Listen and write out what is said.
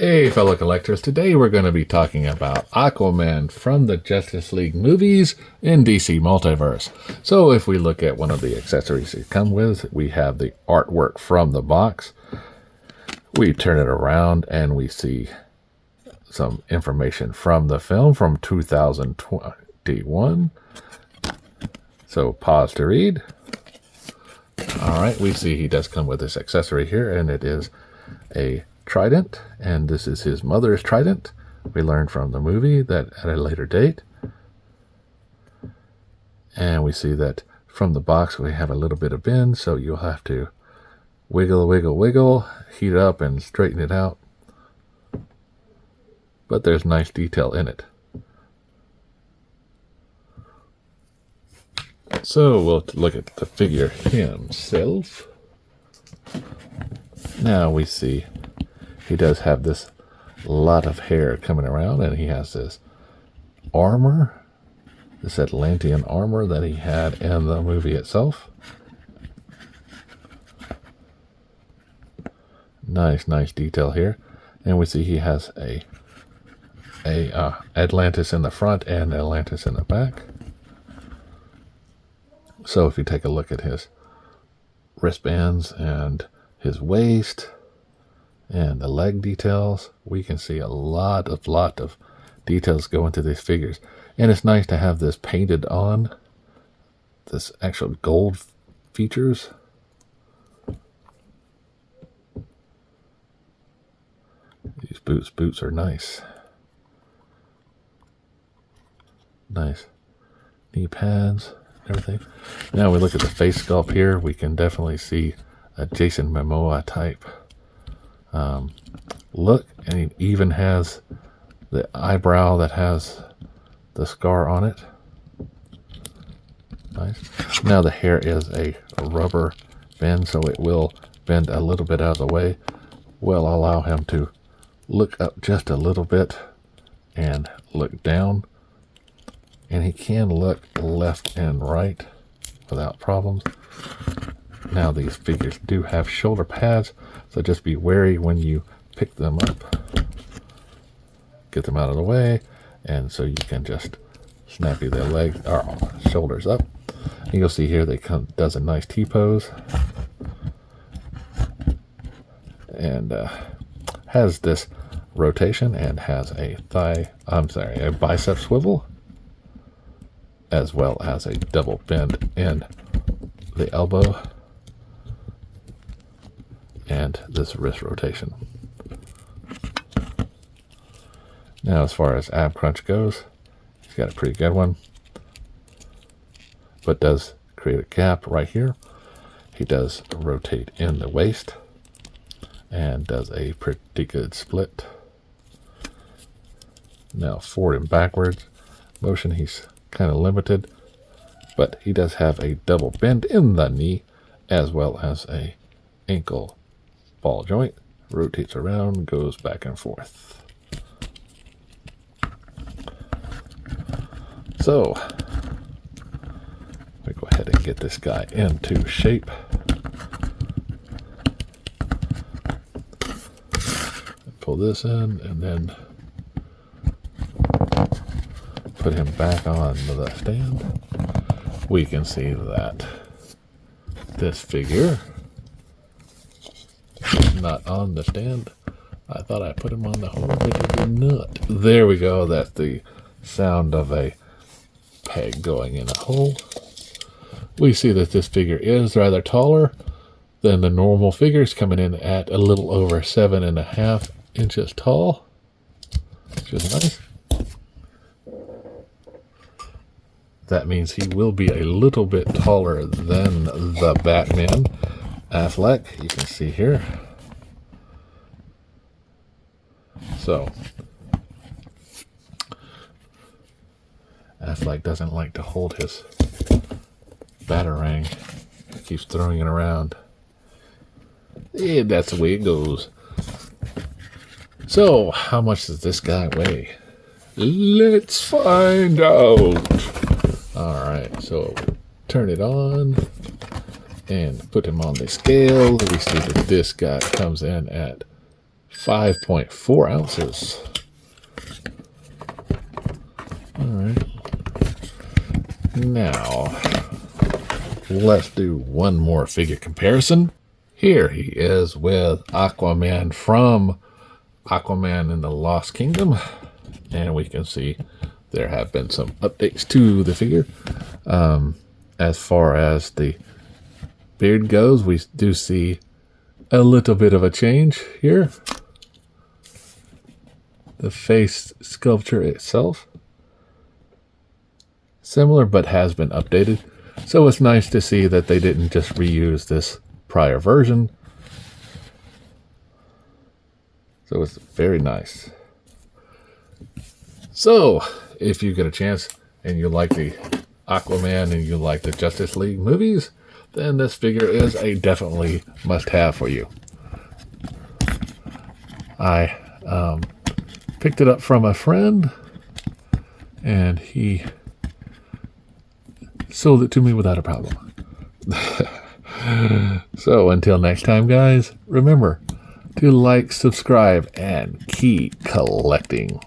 Hey fellow collectors, today we're going to be talking about Aquaman from the Justice League movies in DC Multiverse. So if we look at one of the accessories it comes with, we have the artwork from the box. We turn it around and we see some information from the film from 2021. So pause to read. Alright, we see he does come with this accessory here, and it is a trident, and this is his mother's trident. We learned from the movie that at a later date. And we see that from the box we have a little bit of bend, so you'll have to wiggle, wiggle, wiggle, heat it up and straighten it out. But there's nice detail in it. So we'll look at the figure himself. Now we see he does have this lot of hair coming around, and he has this armor, this Atlantean armor that he had in the movie itself. Nice detail here. And we see he has a Atlantis in the front and Atlantis in the back. So if you take a look at his wristbands and his waist and the leg details, we can see a lot of details go into these figures. And it's nice to have this painted on, this actual gold features. These boots are nice. Nice knee pads, everything. Now we look at the face sculpt here, we can definitely see a Jason Momoa type look, and he even has the eyebrow that has the scar on it. Nice. Now the hair is a rubber bend, so it will bend a little bit out of the way. Will allow him to look up just a little bit and look down, and he can look left and right without problems. Now these figures do have shoulder pads, so just be wary when you pick them up. Get them out of the way, and so you can just snappy their legs or shoulders up. And you'll see here does a nice T-pose, and has this rotation and has a bicep swivel, as well as a double bend in the elbow and this wrist rotation. Now as far as ab crunch goes, he's got a pretty good one, but does create a gap right here. He does rotate in the waist and does a pretty good split. Now forward and backwards motion, he's kind of limited, but he does have a double bend in the knee as well as a ankle ball joint. Rotates around, goes back and forth. So we go ahead and get this guy into shape. Pull this in and then put him back on the stand. We can see that this figure is not on the stand. I thought I put him on the hole, but it did not. There we go. That's the sound of a peg going in a hole. We see that this figure is rather taller than the normal figures, coming in at a little over 7.5 inches tall, which is nice. That means he will be a little bit taller than the Batman Affleck, you can see here. So Affleck doesn't like to hold his batarang. He keeps throwing it around. Yeah, that's the way it goes. So, how much does this guy weigh? Let's find out. Alright, so turn it on and put him on the scale. We see that this guy comes in at 5.4 ounces. All right. Now, let's do one more figure comparison. Here he is with Aquaman from Aquaman in the Lost Kingdom. And we can see there have been some updates to the figure. As far as the beard goes, we do see a little bit of a change here. The face sculpture itself, similar but has been updated. So it's nice to see that they didn't just reuse this prior version. So it's very nice. So if you get a chance and you like the Aquaman and you like the Justice League movies, then this figure is a definitely must-have for you. I picked it up from a friend, and he sold it to me without a problem. So until next time, guys, remember to like, subscribe, and keep collecting.